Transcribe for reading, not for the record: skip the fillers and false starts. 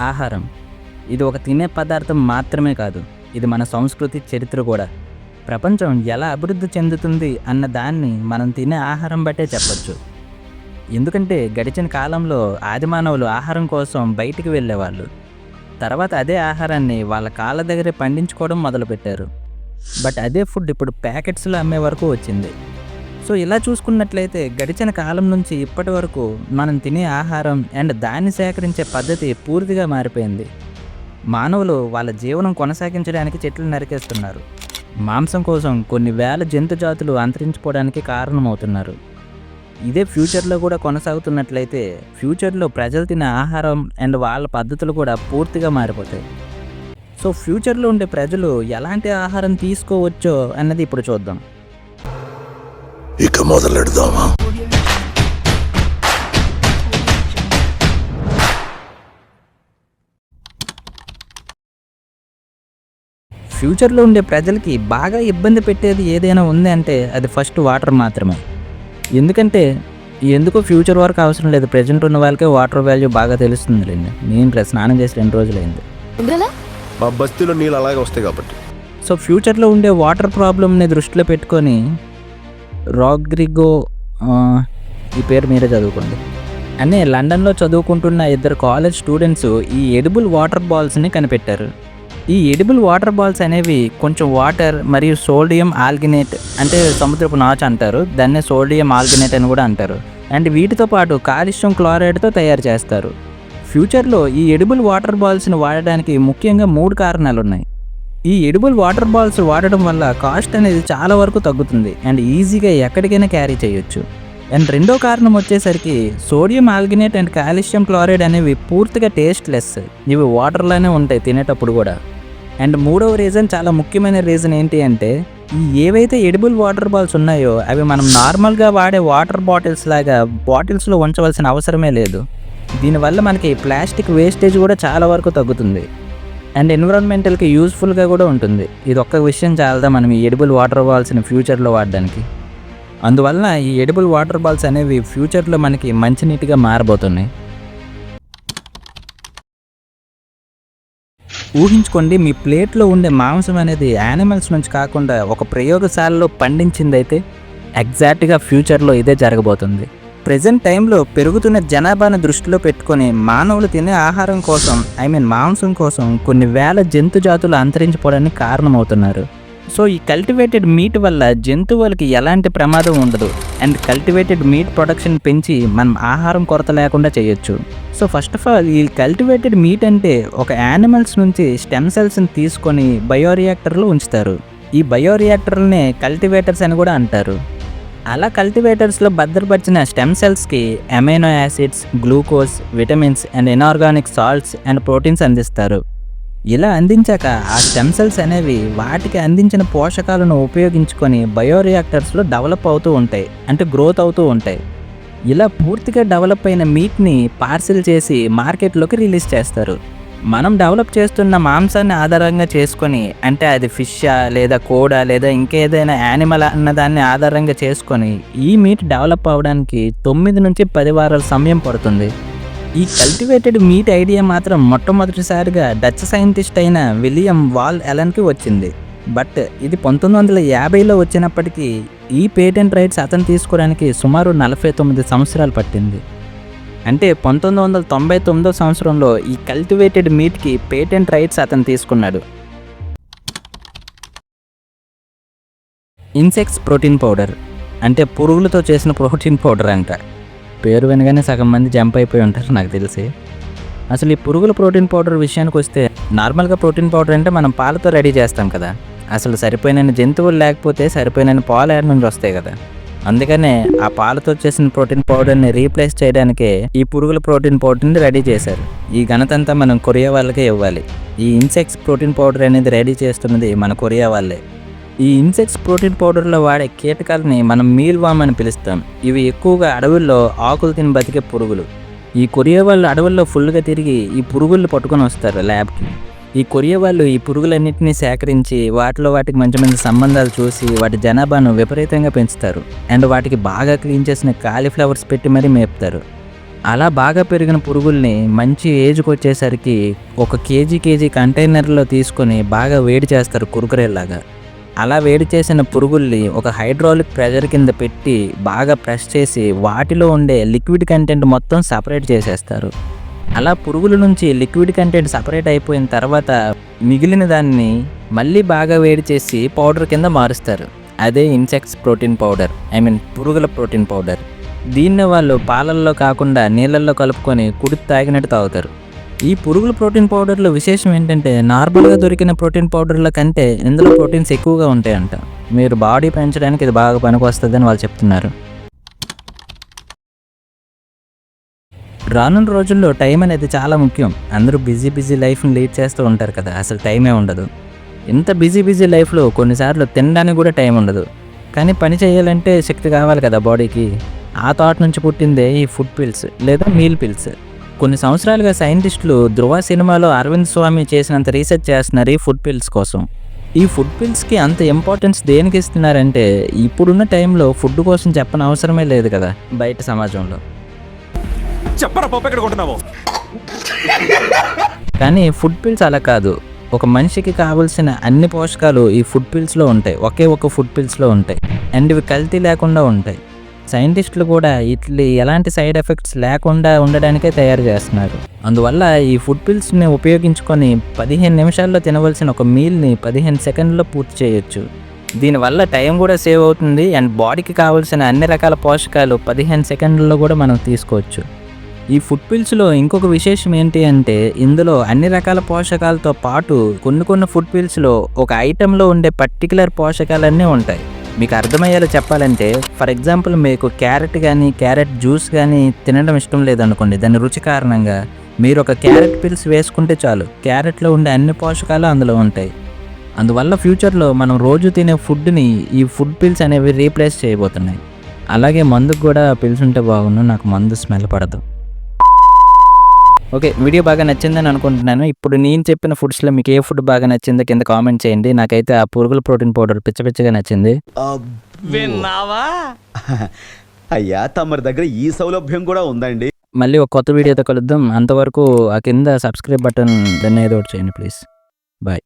ఆహారం ఇది ఒక తినే పదార్థం మాత్రమే కాదు, ఇది మన సంస్కృతి, చరిత్ర కూడా. ప్రపంచం ఎలా అభివృద్ధి చెందుతుంది అన్న దాన్ని మనం తినే ఆహారం బట్టే చెప్పొచ్చు. ఎందుకంటే గడిచిన కాలంలో ఆదిమానవులు ఆహారం కోసం బయటికి వెళ్ళేవాళ్ళు. తర్వాత అదే ఆహారాన్ని వాళ్ళ కాళ్ళ దగ్గరే పండించుకోవడం మొదలుపెట్టారు. బట్ అదే ఫుడ్ ఇప్పుడు ప్యాకెట్స్లో అమ్మే వరకు వచ్చింది. సో ఇలా చూసుకున్నట్లయితే గడిచిన కాలం నుంచి ఇప్పటి వరకు మనం తినే ఆహారం అండ్ దాన్ని సేకరించే పద్ధతి పూర్తిగా మారిపోయింది. మానవులు వాళ్ళ జీవనం కొనసాగించడానికి చెట్లు నరికేస్తున్నారు. మాంసం కోసం కొన్ని వేల జంతు జాతులు అంతరించిపోవడానికి కారణమవుతున్నారు. ఇదే ఫ్యూచర్లో కూడా కొనసాగుతున్నట్లయితే ఫ్యూచర్లో ప్రజలు తినే ఆహారం అండ్ వాళ్ళ పద్ధతులు కూడా పూర్తిగా మారిపోతాయి. సో ఫ్యూచర్లో ఉండే ప్రజలు ఎలాంటి ఆహారం తీసుకోవచ్చో అన్నది ఇప్పుడు చూద్దాం. ఇక మొదలెడదామా? ఫ్యూచర్లో ఉండే ప్రజలకి బాగా ఇబ్బంది పెట్టేది ఏదైనా ఉంది అంటే అది ఫస్ట్ వాటర్ మాత్రమే. ఎందుకో ఫ్యూచర్ వరకు అవసరం లేదు, ప్రజెంట్ ఉన్న వాళ్ళకే వాటర్ వాల్యూ బాగా తెలుస్తుందిలేండి. నేను స్నానం చేసి 2 రోజులైంది. మా బస్తీలో నీళ్ళు అలాగే వస్తాయి కాబట్టి. సో ఫ్యూచర్లో ఉండే వాటర్ ప్రాబ్లమ్ని దృష్టిలో పెట్టుకొని రాడ్రిగో, ఈ పేరు మీరే చదువుకోండి, అనే లండన్లో చదువుకుంటున్న 2 కాలేజ్ స్టూడెంట్స్ ఈ ఎడిబుల్ వాటర్ బాల్స్ని కనిపెట్టారు. ఈ ఎడిబుల్ వాటర్ బాల్స్ అనేవి కొంచెం వాటర్ మరియు సోడియం ఆల్గినేట్, అంటే సముద్రపు నాచు అంటారు, దాన్నే సోడియం ఆల్గినేట్ అని కూడా అంటారు, అండ్ వీటితో పాటు కాల్షియం క్లోరైడ్తో తయారు చేస్తారు. ఫ్యూచర్లో ఈ ఎడిబుల్ వాటర్ బాల్స్ని వాడడానికి ముఖ్యంగా 3 కారణాలు ఉన్నాయి. ఈ ఎడిబుల్ వాటర్ బాల్స్ వాడడం వల్ల కాస్ట్ అనేది చాలా వరకు తగ్గుతుంది అండ్ ఈజీగా ఎక్కడికైనా క్యారీ చేయొచ్చు. అండ్ రెండో కారణం వచ్చేసరికి సోడియం ఆల్గినేట్ అండ్ కాల్షియం క్లోరైడ్ అనేవి పూర్తిగా టేస్ట్లెస్, ఇవి వాటర్లోనే ఉంటాయి తినేటప్పుడు కూడా. అండ్ మూడవ రీజన్, చాలా ముఖ్యమైన రీజన్ ఏంటి అంటే ఈ ఏవైతే ఎడిబుల్ వాటర్ బాల్స్ ఉన్నాయో అవి మనం నార్మల్గా వాడే వాటర్ బాటిల్స్ లాగా బాటిల్స్లో ఉంచవలసిన అవసరమే లేదు. దీనివల్ల మనకి ప్లాస్టిక్ వేస్టేజ్ కూడా చాలా వరకు తగ్గుతుంది అండ్ ఎన్విరాన్మెంటల్కి యూస్ఫుల్గా కూడా ఉంటుంది. ఇది ఒక్క విషయం చాలదా మనం ఈ ఎడిబుల్ వాటర్ బాల్స్ని ఫ్యూచర్లో వాడడానికి. అందువలన ఈ ఎడిబుల్ వాటర్ బాల్స్ అనేవి ఫ్యూచర్లో మనకి మంచినీటిగా మారబోతున్నాయి. ఊహించుకోండి, మీ ప్లేట్లో ఉండే మాంసం అనేది యానిమల్స్ నుంచి కాకుండా ఒక ప్రయోగశాలలో పండించిందైతే ఎగ్జాక్ట్గా ఫ్యూచర్లో ఇదే జరగబోతుంది. ప్రెజెంట్ టైంలో పెరుగుతున్న జనాభాను దృష్టిలో పెట్టుకొని మానవులు తినే ఆహారం కోసం, మాంసం కోసం కొన్ని వేల జంతు జాతులు అంతరించిపోవడానికి కారణమవుతున్నారు. సో ఈ కల్టివేటెడ్ మీట్ వల్ల జంతువులకి ఎలాంటి ప్రమాదం ఉండదు అండ్ కల్టివేటెడ్ మీట్ ప్రొడక్షన్ పెంచి మనం ఆహారం కొరత లేకుండా చేయొచ్చు. సో ఫస్ట్ ఆఫ్ ఆల్ ఈ కల్టివేటెడ్ మీట్ అంటే ఒక యానిమల్స్ నుంచి స్టెమ్ సెల్స్ని తీసుకొని బయోరియాక్టర్లో ఉంచుతారు. ఈ బయోరియాక్టర్లనే కల్టివేటర్స్ అని కూడా అంటారు. అలా కల్టివేటర్స్లో భద్రపరిచిన స్టెమ్ సెల్స్కి amino acids, glucose, vitamins and inorganic salts and proteins అందిస్తారు. ఇలా అందించాక ఆ స్టెమ్ సెల్స్ అనేవి వాటికి అందించిన పోషకాలను ఉపయోగించుకొని బయోరియాక్టర్స్లో డెవలప్ అవుతూ ఉంటాయి, అంటే గ్రోత్ అవుతూ ఉంటాయి. ఇలా పూర్తిగా డెవలప్ అయిన మీట్ని పార్సిల్ చేసి మార్కెట్లోకి రిలీజ్ చేస్తారు. మనం డెవలప్ చేస్తున్న మాంసాన్ని ఆధారంగా చేసుకొని, అంటే అది ఫిషా లేదా కోడా లేదా ఇంకేదైనా యానిమల్ అన్నదాన్ని ఆధారంగా చేసుకొని ఈ మీట్ డెవలప్ అవ్వడానికి 9 నుంచి 10 వారాల సమయం పడుతుంది. ఈ కల్టివేటెడ్ మీట్ ఐడియా మాత్రం మొట్టమొదటిసారిగా డచ్ సైంటిస్ట్ అయిన విలియం వాల్ ఎలన్కి వచ్చింది. బట్ ఇది 1950లో వచ్చినప్పటికీ ఈ పేటెంట్ రైట్స్ అతను తీసుకోవడానికి సుమారు 49 సంవత్సరాలు పట్టింది. అంటే 1999వ సంవత్సరంలో ఈ కల్టివేటెడ్ మీట్కి పేటెంట్ రైట్స్ అతను తీసుకున్నాడు. ఇన్సెక్ట్స్ ప్రోటీన్ పౌడర్ అంటే పురుగులతో చేసిన ప్రోటీన్ పౌడర్ అంట. పేరు వినగానే సగం మంది జంప్ అయిపోయి ఉంటారు నాకు తెలిసి. అసలు ఈ పురుగుల ప్రోటీన్ పౌడర్ విషయానికి వస్తే, నార్మల్గా ప్రోటీన్ పౌడర్ అంటే మనం పాలతో రెడీ చేస్తాం కదా. అసలు సరిపోయిన జంతువులు లేకపోతే సరిపోయిన పాలు ఏడ నుంచి వస్తాయి కదా. అందుకనే ఆ పాలతో చేసిన ప్రోటీన్ పౌడర్ని రీప్లేస్ చేయడానికే ఈ పురుగుల ప్రోటీన్ పౌడర్ని రెడీ చేశారు. ఈ ఘనత అంతా మనం కొరియా వాళ్ళకే ఇవ్వాలి. ఈ ఇన్సెక్ట్స్ ప్రోటీన్ పౌడర్ అనేది రెడీ చేస్తున్నది మన కొరియా వాళ్ళే. ఈ ఇన్సెక్ట్స్ ప్రోటీన్ పౌడర్లో వాడే కీటకాలని మనం మీల్ వామ్ అని పిలుస్తాం. ఇవి ఎక్కువగా అడవుల్లో ఆకులు తిని బతికే పురుగులు. ఈ కొరియా వాళ్ళు అడవుల్లో ఫుల్గా తిరిగి ఈ పురుగులు పట్టుకొని వస్తారు ల్యాబ్కి. ఈ కొరియా వాళ్ళు ఈ పురుగులన్నింటినీ సేకరించి వాటికి మంచి సంబంధాలు చూసి వాటి జనాభాను విపరీతంగా పెంచుతారు అండ్ వాటికి బాగా క్లీన్ చేసిన కాలీఫ్లవర్స్ పెట్టి మరీ మేపుతారు. అలా బాగా పెరిగిన పురుగుల్ని మంచి ఏజ్కి వచ్చేసరికి ఒక కేజీ కంటైనర్లో తీసుకొని బాగా వేడి చేస్తారు కురుకురేలాగా. అలా వేడి చేసిన పురుగుల్ని ఒక హైడ్రాలిక్ ప్రెషర్ కింద పెట్టి బాగా ప్రెస్ చేసి వాటిలో ఉండే లిక్విడ్ కంటెంట్ మొత్తం సపరేట్ చేసేస్తారు. అలా పురుగుల నుంచి లిక్విడ్ కంటెంట్ సపరేట్ అయిపోయిన తర్వాత మిగిలిన దాన్ని మళ్ళీ బాగా వేడి చేసి పౌడర్ కింద మారుస్తారు. అదే ఇన్సెక్ట్స్ ప్రోటీన్ పౌడర్, పురుగుల ప్రోటీన్ పౌడర్. దీన్ని వాళ్ళు పాలల్లో కాకుండా నీళ్ళల్లో కలుపుకొని కుడితి తాగినట్టు తాగుతారు. ఈ పురుగుల ప్రోటీన్ పౌడర్లో విశేషం ఏంటంటే నార్మల్గా దొరికిన ప్రోటీన్ పౌడర్ల కంటే ఇందులో ప్రోటీన్స్ ఎక్కువగా ఉంటాయంట. మీరు బాడీ పెంచడానికి ఇది బాగా పనికొస్తుందని వాళ్ళు చెప్తున్నారు. రానున్న రోజుల్లో టైం అనేది చాలా ముఖ్యం. అందరూ బిజీ లైఫ్ని లీడ్ చేస్తూ ఉంటారు కదా, అసలు టైమే ఉండదు. ఇంత బిజీ లైఫ్లో కొన్నిసార్లు తినడానికి కూడా టైం ఉండదు. కానీ పని చేయాలంటే శక్తి కావాలి కదా బాడీకి. ఆ థాట్ నుంచి పుట్టిందే ఈ ఫుడ్ పిల్స్ లేదా మీల్ పిల్స్. కొన్ని సంవత్సరాలుగా సైంటిస్టులు ధృవ సినిమాలో అరవింద్ స్వామి చేసినంత రీసెర్చ్ చేస్తున్నారు ఈ ఫుడ్ పిల్స్ కోసం. ఈ ఫుడ్ పిల్స్కి అంత ఇంపార్టెన్స్ దేనికి ఇస్తున్నారంటే ఇప్పుడున్న టైంలో ఫుడ్ కోసం చెప్పని అవసరమే లేదు కదా బయట సమాజంలో. కానీ ఫుడ్ పిల్స్ అలా కాదు. ఒక మనిషికి కావాల్సిన అన్ని పోషకాలు ఈ ఫుడ్ పిల్స్లో ఉంటాయి. ఒకే ఒక ఫుడ్ పిల్స్లో ఉంటాయి. అండ్ ఇవి కల్తీ లేకుండా ఉంటాయి. సైంటిస్టులు కూడా ఇట్లా ఎలాంటి సైడ్ ఎఫెక్ట్స్ లేకుండా ఉండడానికే తయారు చేస్తున్నారు. అందువల్ల ఈ ఫుడ్ పిల్స్ని ఉపయోగించుకొని 15 నిమిషాల్లో తినవలసిన ఒక మీల్ని 15 సెకండ్లో పూర్తి చేయొచ్చు. దీనివల్ల టైం కూడా సేవ్ అవుతుంది. అండ్ బాడీకి కావాల్సిన అన్ని రకాల పోషకాలు 15 సెకండ్లలో కూడా మనం తీసుకోవచ్చు. ఈ ఫుడ్ పిల్స్లో ఇంకొక విశేషం ఏంటి అంటే ఇందులో అన్ని రకాల పోషకాలతో పాటు కొన్ని ఫుడ్ పిల్స్లో ఒక ఐటెంలో ఉండే పర్టికులర్ పోషకాలన్నీ ఉంటాయి. మీకు అర్థమయ్యేలా చెప్పాలంటే ఫర్ ఎగ్జాంపుల్ మీకు క్యారెట్ జ్యూస్ కానీ తినడం ఇష్టం లేదనుకోండి, దాని రుచి కారణంగా మీరు ఒక క్యారెట్ పిల్స్ వేసుకుంటే చాలు, క్యారెట్లో ఉండే అన్ని పోషకాలు అందులో ఉంటాయి. అందువల్ల ఫ్యూచర్లో మనం రోజు తినే ఫుడ్ని ఈ ఫుడ్ పిల్స్ అనేవి రీప్లేస్ చేయబోతున్నాయి. అలాగే మందుకు కూడా పిల్స్ ఉంటే బాగుండు, నాకు మందు స్మెల్ పడదు. ఓకే, వీడియో బాగా నచ్చిందని అనుకుంటున్నాను. ఇప్పుడు నేను చెప్పిన ఫుడ్స్లో మీకు ఏ ఫుడ్ బాగా నచ్చిందో కింద కామెంట్ చేయండి. నాకైతే ఆ పురుగుల ప్రోటీన్ పౌడర్ పిచ్చగా నచ్చింది. విన్నావా? అయ్యా తమరి దగ్గర ఈ సౌలభ్యం కూడా ఉందండి. మళ్ళీ ఒక కొత్త వీడియోతో కలుద్దాం. అంతవరకు ఆ కింద సబ్స్క్రైబ్ బటన్ దాన్ని ఏదో ఒకటి చేయండి ప్లీజ్. బాయ్.